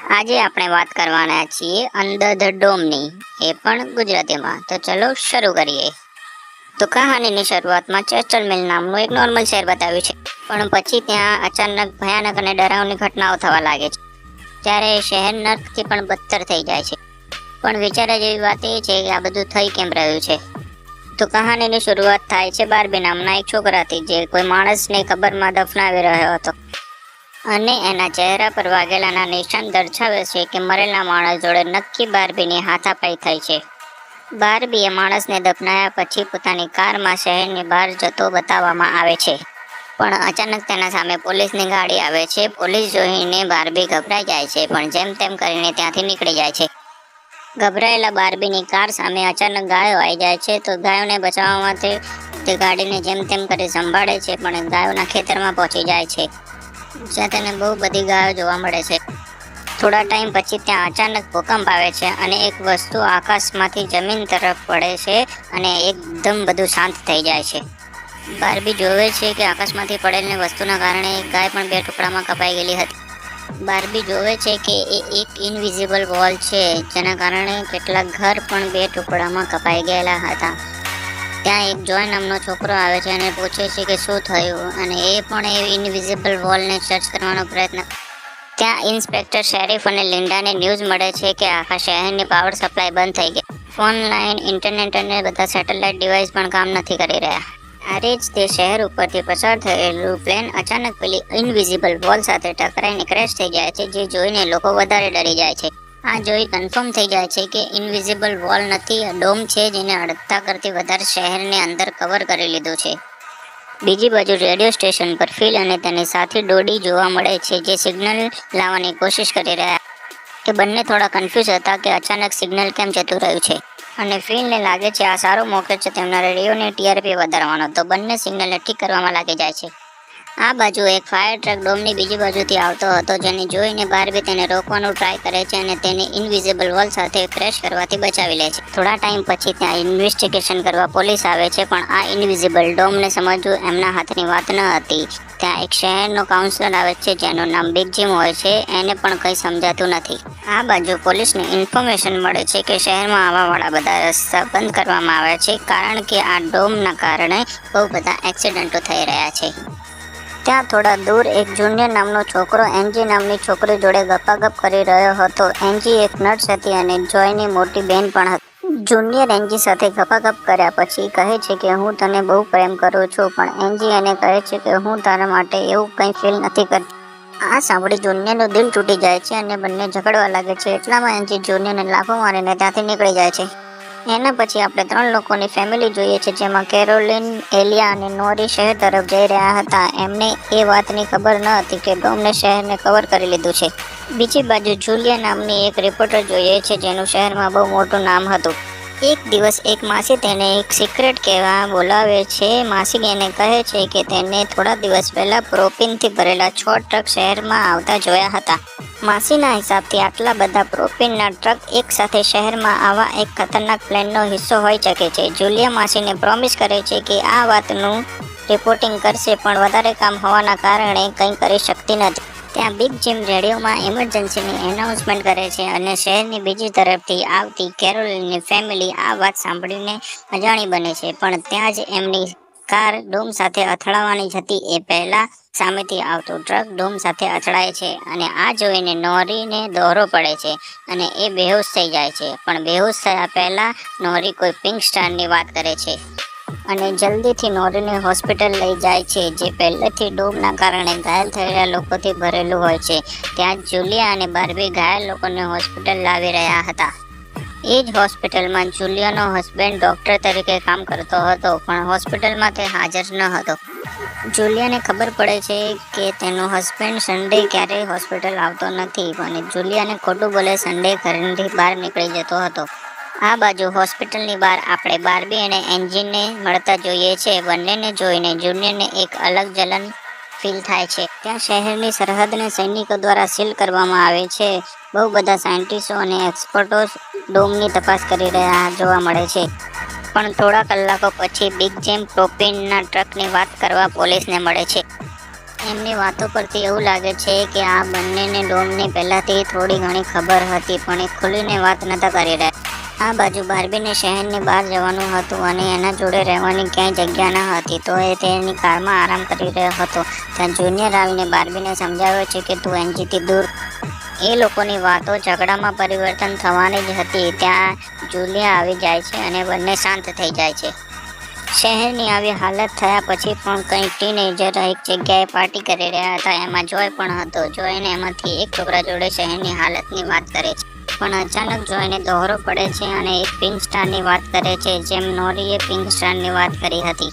આજે આપણે વાત કરવાના છીએ અંડર ધ ડોમની, એ પણ ગુજરાતીમાં. તો ચલો શરૂ કરીએ. તો કહાનીની શરૂઆતમાં ચેસ્ટરમિલ નામનું એક નોર્મલ શહેર બતાવ્યું છે, પણ પછી ત્યાં અચાનક ભયાનક અને ડરાવની ઘટનાઓ થવા લાગે છે. ત્યારે શહેર નર્કથી પણ બદતર થઈ જાય છે. પણ વિચારવા જેવી વાત એ છે કે આ બધું થઈ કેમ રહ્યું છે. તો કહાનીની શરૂઆત થાય છે બાર્બી નામના એક છોકરાથી, જે કોઈ માણસને કબરમાં દફનાવી રહ્યો હતો અને એના ચહેરા પર વાગેલાના નિશાન દર્શાવે છે કે મરેલા માણસ જોડે નક્કી બાર્બીની હાથાપાઈ થઈ છે. બાર્બીએ માણસને દફનાયા પછી પોતાની કારમાં શહેરની બહાર જતો બતાવવામાં આવે છે, પણ અચાનક તેના સામે પોલીસની ગાડી આવે છે. પોલીસ જોઈને બાર્બી ગભરાઈ જાય છે, પણ જેમ તેમ કરીને ત્યાંથી નીકળી જાય છે. ગભરાયેલા બાર્બીની કાર સામે અચાનક ગાયો આવી જાય છે, તો ગાયોને બચાવવા માટે તે ગાડીને જેમ તેમ કરી સંભાળે છે, પણ ગાયોના ખેતરમાં પહોંચી જાય છે, જ્યાં તેને બહુ બધી ગાયો જોવા મળે છે. થોડા ટાઈમ પછી ત્યાં અચાનક ભૂકંપ આવે છે અને એક વસ્તુ આકાશમાંથી જમીન તરફ પડે છે અને એકદમ બધું શાંત થઈ જાય છે. બાર્બી જોવે છે કે આકાશમાંથી પડેલી વસ્તુના કારણે એક ગાય પણ 2 ટુકડામાં કપાઈ ગયેલી હતી. બાર્બી જોવે છે કે એ એક ઇનવિઝિબલ વોલ છે, જેના કારણે કેટલાક ઘર પણ 2 ટુકડામાં કપાઈ ગયેલા હતા. ત્યાં એક જોય નામનો છોકરો આવે છે અને પૂછે છે કે શું થયું, અને એ પણ એ ઇનવિઝિબલ વોલને સર્ચ કરવાનો પ્રયત્ન. ત્યાં ઇન્સ્પેક્ટર, શેરીફ અને લિન્ડાને ન્યૂઝ મળે છે કે આખા શહેરની પાવર સપ્લાય બંધ થઈ ગઈ. ફોન લાઈન, ઇન્ટરનેટ અને બધા સેટેલાઇટ ડિવાઇસ પણ કામ નથી કરી રહ્યા. આરે જ તે શહેર ઉપરથી પસાર થયેલું પ્લેન અચાનક પેલી ઇનવિઝિબલ વોલ સાથે ટકરાઈને ક્રેશ થઈ જાય છે, જે જોઈને લોકો વધારે ડરી જાય છે. આ જોઈ કન્ફર્મ થઈ જાય છે કે ઇનવિઝિબલ વોલ નથી, આ ડોમ છે, જેને અડધા કરતી વધારે શહેરને અંદર કવર કરી લીધું છે. બીજી બાજુ રેડિયો સ્ટેશન પર ફિલ અને તેની સાથી ડોડી જોવા મળે છે, જે સિગ્નલ લાવવાની કોશિશ કરી રહ્યા. એ બંને થોડા કન્ફ્યુઝ હતા કે અચાનક સિગ્નલ કેમ જતું રહ્યું છે, અને ફિલને લાગે છે આ સારો મોકો છે તેમના રેડિયોની ટીઆરપી વધારવાનો, તો બંને સિગ્નલને ઠીક કરવામાં લાગી જાય છે. આ બાજુ એક ફાયર ટ્રક ડોમની બીજી બાજુથી આવતો હતો, જેને જોઈને બાર્બી તેને રોકવાનું ટ્રાય કરે છે અને તેને ઇનવિઝિબલ વોલ સાથે ક્રેશ કરવાથી બચાવી લે છે. થોડા ટાઈમ પછી ત્યાં ઇન્વેસ્ટિગેશન કરવા પોલીસ આવે છે, પણ આ ઇનવિઝિબલ ડોમને સમજવું એમના હાથની વાત ન હતી. ત્યાં એક શહેરનો કાઉન્સિલર આવે છે, જેનું નામ બિગ જીમ હોય છે. એને પણ કંઈ સમજાતું નથી. આ બાજુ પોલીસને ઇન્ફોર્મેશન મળે છે કે શહેરમાં આવવાવાળા બધા રસ્તા બંધ કરવામાં આવ્યા છે, કારણ કે આ ડોમના કારણે બહુ બધા એક્સિડન્ટો થઈ રહ્યા છે. ત્યાં થોડા દૂર એક જુનિયર નામનો છોકરો એન્જી નામની છોકરી જોડે ગપાગપ કરી રહ્યો હતો. એન્જી એક નર્સ હતી અને જોયની મોટી બહેન પણ હતી. જુનિયર એન્જી સાથે ગપાગપ કર્યા પછી કહે છે કે હું તને બહુ પ્રેમ કરું છું, પણ એન્જી એને કહે છે કે હું તારા માટે એવું કંઈ ફીલ નથી કરતી. આ સાંભળી જુનિયરનું દિલ તૂટી જાય છે અને બંને ઝઘડવા લાગે છે. એટલામાં એન્જી જુનિયરને લાફો મારીને ત્યાંથી નીકળી જાય છે. એના પછી આપણે 3 લોકોની ફેમિલી જોઈએ છે, જેમાં કેરોલિન, એલિયા અને નોરી શહેર તરફ જઈ રહ્યા હતા. એમને એ વાતની ખબર ન હતી કે ડોમને શહેરને કવર કરી લીધું છે. બીજી બાજુ જુલિયા નામની એક રિપોર્ટર જોઈએ છે, જેનું શહેરમાં બહુ મોટું નામ હતું. એક દિવસ એક માસી તેને એક સિક્રેટ કહેવા બોલાવે છે. માસી એને કહે છે કે તેને થોડા દિવસ પહેલા પ્રોપીનથી ભરેલા 6 ટ્રક શહેરમાં આવતા જોયા હતા. માસીના હિસાબથી આટલા બધા પ્રોપીનના ટ્રક એક સાથે શહેરમાં આવા એક ખતરનાક પ્લેનનો હિસ્સો હોઈ શકે છે. જુલિયા માસીને પ્રોમિસ કરે છે કે આ વાતનું રિપોર્ટિંગ કરશે, પણ વધારે કામ હોવાના કારણે કંઈ કરી શકતી નથી. ત્યાં બિગ જીમ રેડિયોમાં ઇમરજન્સીની એનાઉન્સમેન્ટ કરે છે અને શહેરની બીજી તરફથી આવતી કેરોલિનની ફેમિલી આ વાત સાંભળીને અજાણી બને છે, પણ ત્યાં જ એમની કાર ડોમ સાથે અથડાવાની જ હતી એ પહેલાં સામેથી આવતું ટ્રક ડોમ સાથે અથડાય છે, અને આ જોઈને નોરીને દોરો પડે છે અને એ બેહોશ થઈ જાય છે. પણ બેહોશ થયા પહેલાં નોરી કોઈ પિંક સ્ટારની વાત કરે છે અને જલ્દીથી નોરીને હોસ્પિટલ લઈ જાય છે, જે પહેલેથી ડોમના કારણે ઘાયલ થયેલા લોકોથી ભરેલું હોય છે. ત્યાં જુલિયા અને બાર્બી ઘાયલ લોકોને હોસ્પિટલ લાવી રહ્યા હતા. એ જ હોસ્પિટલમાં જુલિયાનો હસબન્ડ ડૉક્ટર તરીકે કામ કરતો હતો, પણ હોસ્પિટલમાં તે હાજર ન હતો. જુલિયાને ખબર પડે છે કે તેનો હસબન્ડ સન્ડે ક્યારેય હોસ્પિટલ આવતો નથી, અને જુલિયાને ખોટું બોલે સન્ડે ઘરેથી બહાર નીકળી જતો હતો. આ બાજુ હોસ્પિટલની બહાર આપણે બાર્બી અને એન્જીને મળતા જોઈએ છે. બંનેને જોઈને જુનિયરને એક અલગ જલન ફીલ થાય છે. ત્યાં શહેરની સરહદને સૈનિકો દ્વારા સીલ કરવામાં આવે છે. બહુ બધા સાયન્ટિસ્ટો અને એક્સપર્ટો ડોમની તપાસ કરી રહ્યા જોવા મળે છે. પણ થોડા કલાકો પછી બિગ જીમ પ્રોપીનના ટ્રકની વાત કરવા પોલીસને મળે છે. એમની વાતો પરથી એવું લાગે છે કે આ બંનેને ડોમની પહેલાથી થોડી ઘણી ખબર હતી, પણ એ ખુલીને વાત નતા કરી રહ્યા. આ બાજુ બાર્બીને શહેરની બહાર જવાનું હતું અને એના જોડે રહેવાની ક્યાંય જગ્યા ન હતી, તો એ તેની કારમાં આરામ કરી રહ્યો હતો. ત્યાં જુનિયર આવીને બાર્બીને સમજાવે છે કે તું એનજીથી દૂર. એ લોકોની વાતો ઝઘડામાં પરિવર્તન થવાની જ હતી ત્યાં જુલિયા આવી જાય છે અને બંને શાંત થઈ જાય છે. શહેરની આવી હાલત થયા પછી પણ કંઈક ટીનેજર એક જગ્યાએ પાર્ટી કરી રહ્યા હતા. એમાં જોય પણ હતો. જોયને એમાંથી એક છોકરા જોડે શહેરની હાલતની વાત કરે છે, પણ અચાનક જોયને દોહરો પડે છે અને એક પિંક સ્ટારની વાત કરે છે, જેમ નોરીએ પિંક સ્ટારની વાત કરી હતી.